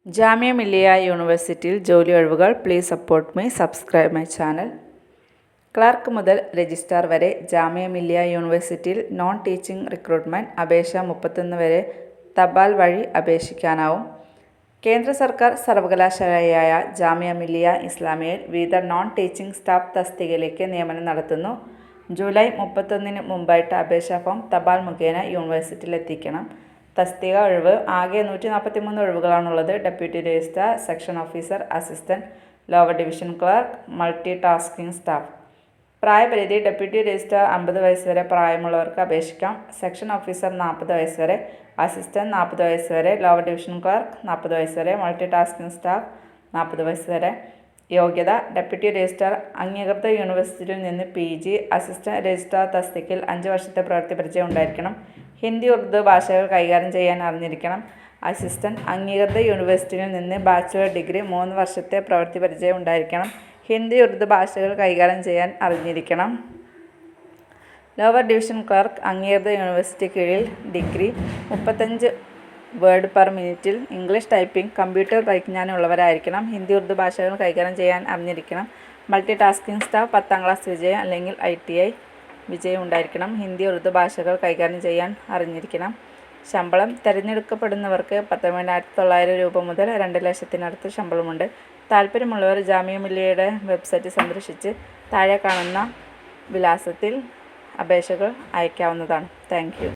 ജാമിയ മില്ലിയ യൂണിവേഴ്സിറ്റിയിൽ ജോലി ഒഴിവുകൾ. Please support me. Subscribe my channel. Clerk മുതൽ രജിസ്ട്രാർ വരെ ജാമിയ മില്ലിയ യൂണിവേഴ്സിറ്റിയിൽ നോൺ ടീച്ചിങ് റിക്രൂട്ട്മെൻറ്റ് അപേക്ഷ 31 വരെ തപാൽ വഴി അപേക്ഷിക്കാനാവും. കേന്ദ്ര സർക്കാർ സർവകലാശാലയായ ജാമിയ മില്ലിയ ഇസ്ലാമിയയിൽ വിവിധ നോൺ ടീച്ചിങ് സ്റ്റാഫ് തസ്തികയിലേക്ക് നിയമനം നടത്തുന്നു. ജൂലൈ 31 മുമ്പായിട്ട് അപേക്ഷാ ഫോം തപാൽ മുഖേന യൂണിവേഴ്സിറ്റിയിൽ എത്തിക്കണം. തസ്തിക ഒഴിവ് ആകെ 143 ഒഴിവുകളാണുള്ളത്. Deputy registrar, section officer, assistant, lower division clerk, multi tasking staff. പ്രായപരിധി ഡെപ്യൂട്ടി രജിസ്ട്രാർ 50 വയസ്സ് വരെ പ്രായമുള്ളവർക്ക് അപേക്ഷിക്കാം. സെക്ഷൻ ഓഫീസർ 40 വയസ്സ് വരെ, അസിസ്റ്റന്റ് 40 വയസ്സ് വരെ, ലോവർ ഡിവിഷൻ ക്ലർക്ക് 40 വയസ്സ് വരെ, മൾട്ടി ടാസ്കിംഗ് സ്റ്റാഫ് 40 വയസ്സ് വരെ. യോഗ്യത ഡെപ്യൂട്ടി രജിസ്ട്രാർ അംഗീകൃത യൂണിവേഴ്സിറ്റിയിൽ നിന്ന് PG, അസിസ്റ്റന്റ് രജിസ്ട്രാർ തസ്തികയിൽ 5 വർഷത്തെ പ്രവൃത്തി പരിചയം ഉണ്ടായിരിക്കണം. ഹിന്ദി, ഉറുദു ഭാഷകൾ കൈകാര്യം ചെയ്യാൻ അറിഞ്ഞിരിക്കണം. അസിസ്റ്റന്റ് അംഗീകൃത യൂണിവേഴ്സിറ്റിയിൽ നിന്ന് ബാച്ചുലർ ഡിഗ്രി 3 വർഷത്തെ പ്രവൃത്തി പരിചയം ഉണ്ടായിരിക്കണം. ഹിന്ദി, ഉറുദു ഭാഷകൾ കൈകാര്യം ചെയ്യാൻ അറിഞ്ഞിരിക്കണം. ലോവർ ഡിവിഷൻ ക്ലർക്ക് അംഗീകൃത യൂണിവേഴ്സിറ്റി കീഴിൽ ഡിഗ്രി 35 വേർഡ് പെർ മിനിറ്റിൽ ഇംഗ്ലീഷ് ടൈപ്പിംഗ്, കമ്പ്യൂട്ടർ പരിജ്ഞാനം ഉള്ളവരായിരിക്കണം. ഹിന്ദി, ഉറുദു ഭാഷകൾ കൈകാര്യം ചെയ്യാൻ അറിഞ്ഞിരിക്കണം. മൾട്ടി ടാസ്കിംഗ് സ്റ്റാഫ് 10ാം ക്ലാസ് വിജയം അല്ലെങ്കിൽ ITI വിജയം ഉണ്ടായിരിക്കണം. ഹിന്ദി, ഉറുദു ഭാഷകൾ കൈകാര്യം ചെയ്യാൻ അറിഞ്ഞിരിക്കണം. ശമ്പളം തിരഞ്ഞെടുക്കപ്പെടുന്നവർക്ക് 19,900 രൂപ മുതൽ 2 ലക്ഷത്തിനടുത്ത് ശമ്പളമുണ്ട്. താല്പര്യമുള്ളവർ ജാമിയ മില്ലിയയുടെ വെബ്സൈറ്റ് സന്ദർശിച്ച് താഴെ കാണുന്ന വിലാസത്തിൽ അപേക്ഷകൾ അയക്കാവുന്നതാണ്. Thank U.